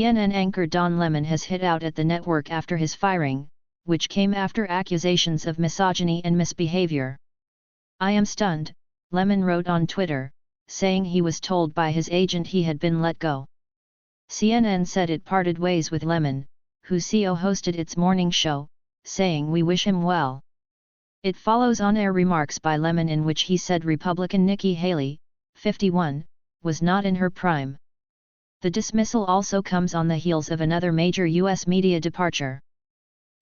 CNN anchor Don Lemon has hit out at the network after his firing, which came after accusations of misogyny and misbehavior. "I am stunned," Lemon wrote on Twitter, saying he was told by his agent he had been let go. CNN said it parted ways with Lemon, who co-hosted its morning show, saying we wish him well. It follows on-air remarks by Lemon in which he said Republican Nikki Haley, 51, was not in her prime. The dismissal also comes on the heels of another major U.S. media departure.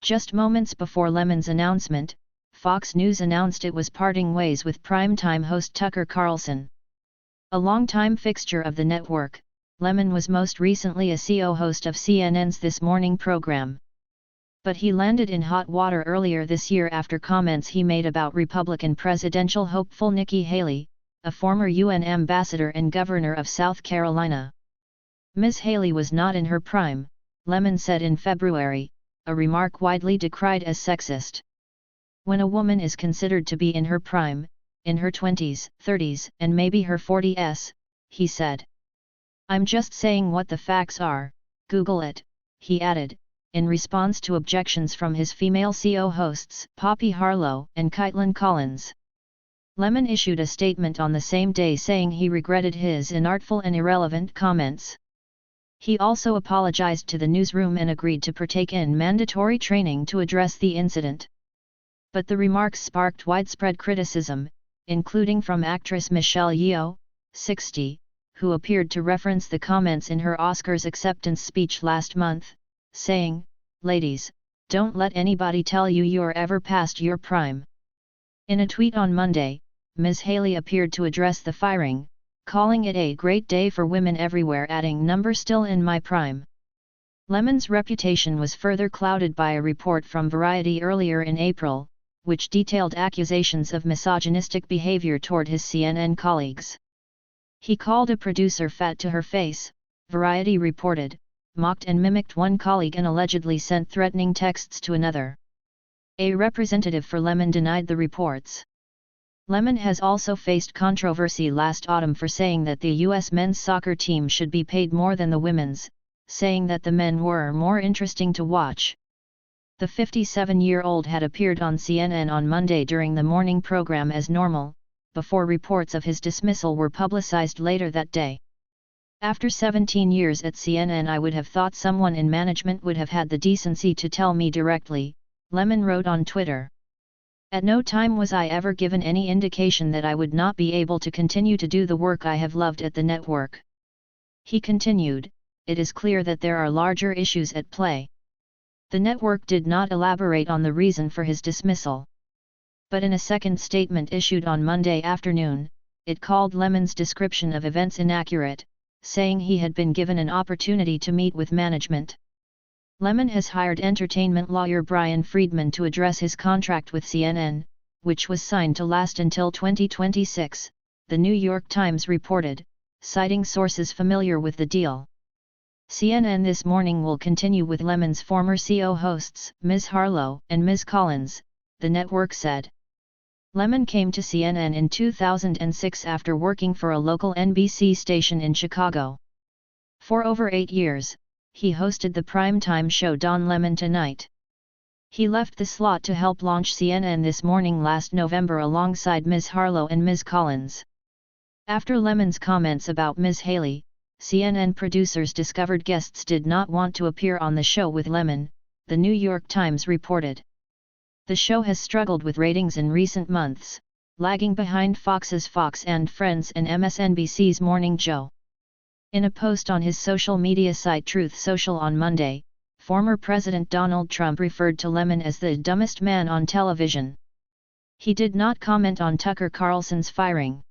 Just moments before Lemon's announcement, Fox News announced it was parting ways with primetime host Tucker Carlson. A longtime fixture of the network, Lemon was most recently a co-host of CNN's This Morning program. But he landed in hot water earlier this year after comments he made about Republican presidential hopeful Nikki Haley, a former UN ambassador and governor of South Carolina. Ms. Haley was not in her prime, Lemon said in February, a remark widely decried as sexist. When a woman is considered to be in her prime, in her 20s, 30s, and maybe her 40s, he said. "I'm just saying what the facts are, Google it," he added, in response to objections from his female co-hosts, Poppy Harlow and Caitlin Collins. Lemon issued a statement on the same day saying he regretted his inartful and irrelevant comments. He also apologized to the newsroom and agreed to partake in mandatory training to address the incident. But the remarks sparked widespread criticism, including from actress Michelle Yeoh, 60, who appeared to reference the comments in her Oscars acceptance speech last month, saying, "Ladies, don't let anybody tell you you're ever past your prime." In a tweet on Monday, Ms. Haley appeared to address the firing, calling it a great day for women everywhere, adding "number still in my prime." Lemon's reputation was further clouded by a report from Variety earlier in April, which detailed accusations of misogynistic behavior toward his CNN colleagues. He called a producer fat to her face, Variety reported, mocked and mimicked one colleague and allegedly sent threatening texts to another. A representative for Lemon denied the reports. Lemon has also faced controversy last autumn for saying that the U.S. men's soccer team should be paid more than the women's, saying that the men were more interesting to watch. The 57-year-old had appeared on CNN on Monday during the morning program as normal, before reports of his dismissal were publicized later that day. "After 17 years at CNN, I would have thought someone in management would have had the decency to tell me directly," Lemon wrote on Twitter. "At no time was I ever given any indication that I would not be able to continue to do the work I have loved at the network." He continued, "It is clear that there are larger issues at play." The network did not elaborate on the reason for his dismissal. But in a second statement issued on Monday afternoon, it called Lemon's description of events inaccurate, saying he had been given an opportunity to meet with management. Lemon has hired entertainment lawyer Brian Friedman to address his contract with CNN, which was signed to last until 2026, The New York Times reported, citing sources familiar with the deal. CNN This Morning will continue with Lemon's former co-hosts, Ms. Harlow and Ms. Collins, the network said. Lemon came to CNN in 2006 after working for a local NBC station in Chicago. For over 8 years, he hosted the primetime show Don Lemon Tonight. He left the slot to help launch CNN This Morning last November alongside Ms. Harlow and Ms. Collins. After Lemon's comments about Ms. Haley, CNN producers discovered guests did not want to appear on the show with Lemon, the New York Times reported. The show has struggled with ratings in recent months, lagging behind Fox's Fox and Friends and MSNBC's Morning Joe. In a post on his social media site Truth Social on Monday, former President Donald Trump referred to Lemon as the dumbest man on television. He did not comment on Tucker Carlson's firing.